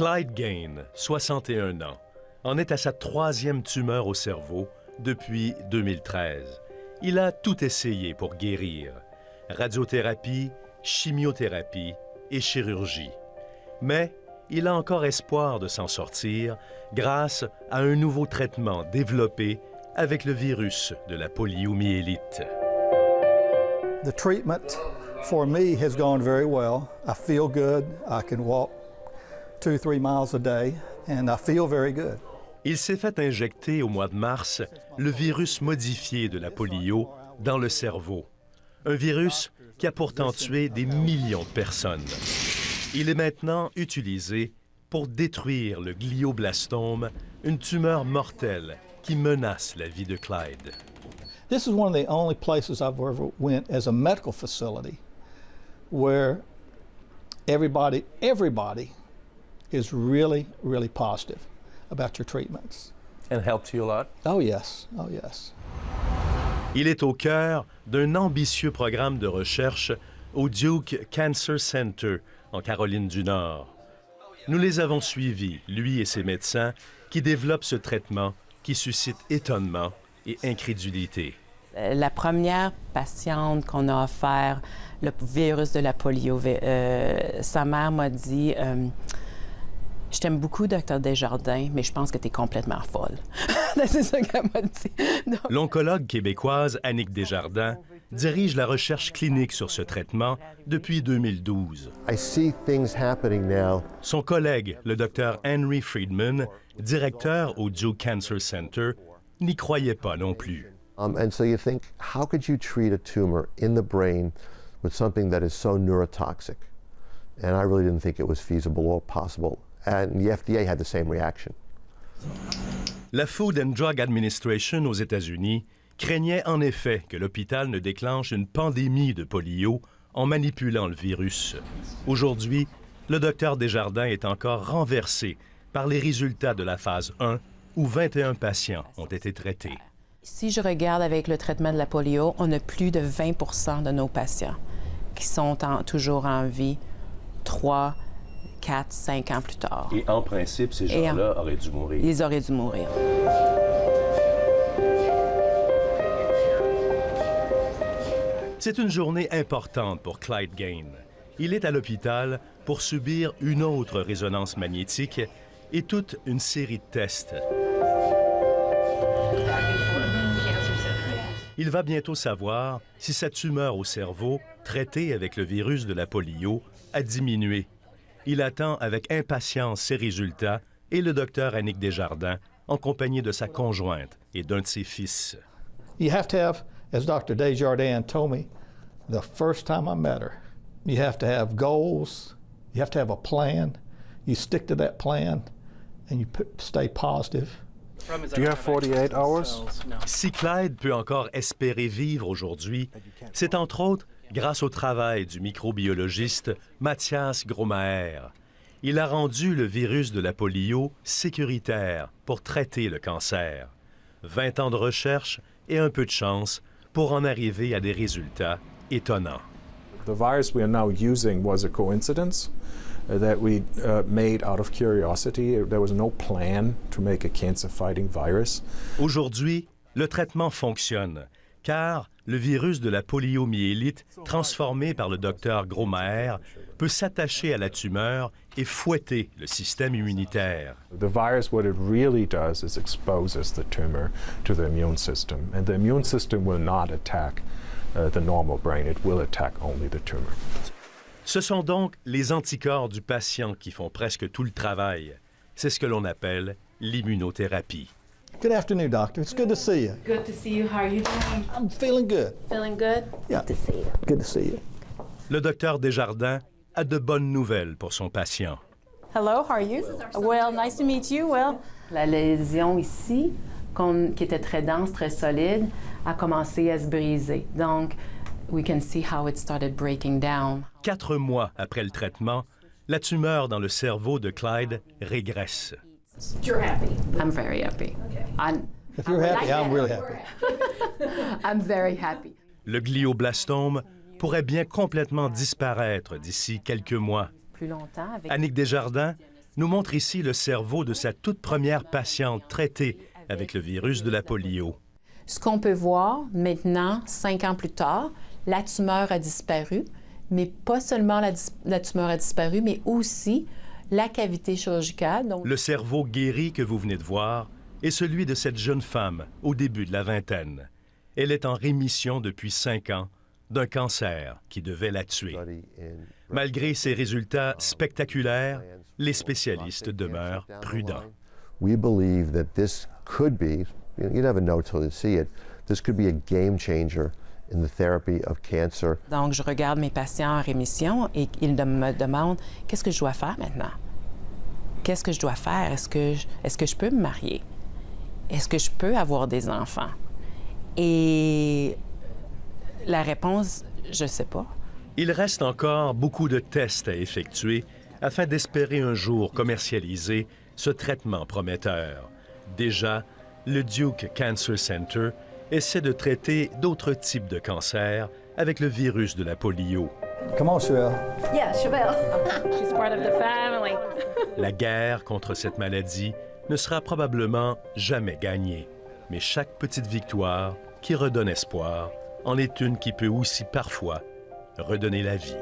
Clyde Gain, 61 ans, en est à sa 3e tumeur au cerveau depuis 2013. Il a tout essayé pour guérir. Radiothérapie, chimiothérapie et chirurgie. Mais il a encore espoir de s'en sortir grâce à un nouveau traitement développé avec le virus de la poliomyélite. The treatment for me has gone very well. I feel good. I can walk 2-3 miles a day and I feel very good. Il s'est fait injecter au mois de mars le virus modifié de la polio dans le cerveau. Un virus qui a pourtant tué des millions de personnes. Il est maintenant utilisé pour détruire le glioblastome, une tumeur mortelle qui menace la vie de Clyde. This is one of the only places I've ever went as a medical facility where everybody is really, really positive about your treatments. And helped you a lot? Oh yes, oh yes. Il est au cœur d'un ambitieux programme de recherche au Duke Cancer Center, en Caroline du Nord. Nous les avons suivis, lui et ses médecins, qui développent ce traitement qui suscite étonnement et incrédulité. La première patiente qu'on a offert le virus de la polio, sa mère m'a dit « Je t'aime beaucoup, Dr Desjardins, mais je pense que tu es complètement folle. » C'est ça qu'elle m'a dit. L'oncologue québécoise Annick Desjardins dirige la recherche clinique sur ce traitement depuis 2012. I see things happening now. Son collègue, le Dr Henry Friedman, directeur au Duke Cancer Center, n'y croyait pas non plus. And so you think, how could you treat a tumor in the brain with something that is so neurotoxic? And I really didn't think it was feasible or possible. And the FDA had the same reaction. La Food and Drug Administration aux États-Unis craignait en effet que l'hôpital ne déclenche une pandémie de polio en manipulant le virus. Aujourd'hui, le docteur Desjardins est encore renversé par les résultats de la phase 1 où 21 patients ont été traités. Si je regarde avec le traitement de la polio, on a plus de 20 de nos patients qui sont toujours en vie 3, 4, 5 ans plus tard. Et en principe, ces gens-là auraient dû mourir. Ils auraient dû mourir. C'est une journée importante pour Clyde Gain. Il est à l'hôpital pour subir une autre résonance magnétique et toute une série de tests. Il va bientôt savoir si sa tumeur au cerveau, traitée avec le virus de la polio, a diminué. Il attend avec impatience ses résultats et le docteur Annick Desjardins, en compagnie de sa conjointe et d'un de ses fils. You have to have, as Dr. Desjardins told me, the first time I met her, you have to have goals, you have to have a plan, you stick to that plan, and you stay positive. Do you have 48 hours? Si Clyde peut encore espérer vivre aujourd'hui, c'est entre autres grâce au travail du microbiologiste Mathias Gromaer. Il a rendu le virus de la polio sécuritaire pour traiter le cancer. 20 ans de recherche et un peu de chance pour en arriver à des résultats étonnants. The virus we are now using was a coincidence that we made out of curiosity. There was no plan to make a cancer-fighting virus. Aujourd'hui, le traitement fonctionne, car le virus de la poliomyélite, transformé par le docteur Gromaer, peut s'attacher à la tumeur et fouetter le système immunitaire. The virus, what it really does is exposes the tumor to the immune system, and the immune system will not attack the normal brain. It will attack only the tumor. Ce sont donc les anticorps du patient qui font presque tout le travail. C'est ce que l'on appelle l'immunothérapie. Good afternoon, doctor. It's good to see you. Good to see you. How are you doing? I'm feeling good. Feeling good? Yeah. Good to see you. Good to see you. Le docteur Desjardins a de bonnes nouvelles pour son patient. Hello, how are you? Well, nice to meet you. Well, La lésion ici, qui était très dense, très solide, a commencé à se briser. Donc, we can see how it started breaking down. 4 mois après le traitement, la tumeur dans le cerveau de Clyde régresse. you're happy. I'm very happy. Okay. If you're happy, I'm really happy. I'm very happy. Le glioblastome pourrait bien complètement disparaître d'ici quelques mois. Plus longtemps avec... Annick Desjardins nous montre ici le cerveau de sa toute première patiente traitée avec le virus de la polio. Ce qu'on peut voir maintenant, 5 ans plus tard, la tumeur a disparu, mais pas seulement la tumeur a disparu, mais aussi la cavité chirurgicale. Donc... Le cerveau guéri que vous venez de voir est celui de cette jeune femme au début de la vingtaine. Elle est en rémission depuis 5 ans d'un cancer qui devait la tuer. Malgré ces résultats spectaculaires, les spécialistes demeurent prudents. We believe that this could be, you never know till you see it, this could be a game changer in the therapy of cancer. Donc, je regarde mes patients en rémission et ils me demandent qu'est-ce que je dois faire maintenant? Qu'est-ce que je dois faire? Est-ce que je peux me marier? Est-ce que je peux avoir des enfants? Et la réponse, je ne sais pas. Il reste encore beaucoup de tests à effectuer afin d'espérer un jour commercialiser ce traitement prometteur. Déjà, le Duke Cancer Center essaie de traiter d'autres types de cancers avec le virus de la polio. Come on, Chevelle. Yeah, Chevelle. She's part of the family. La guerre contre cette maladie ne sera probablement jamais gagnée, mais chaque petite victoire qui redonne espoir en est une qui peut aussi parfois redonner la vie.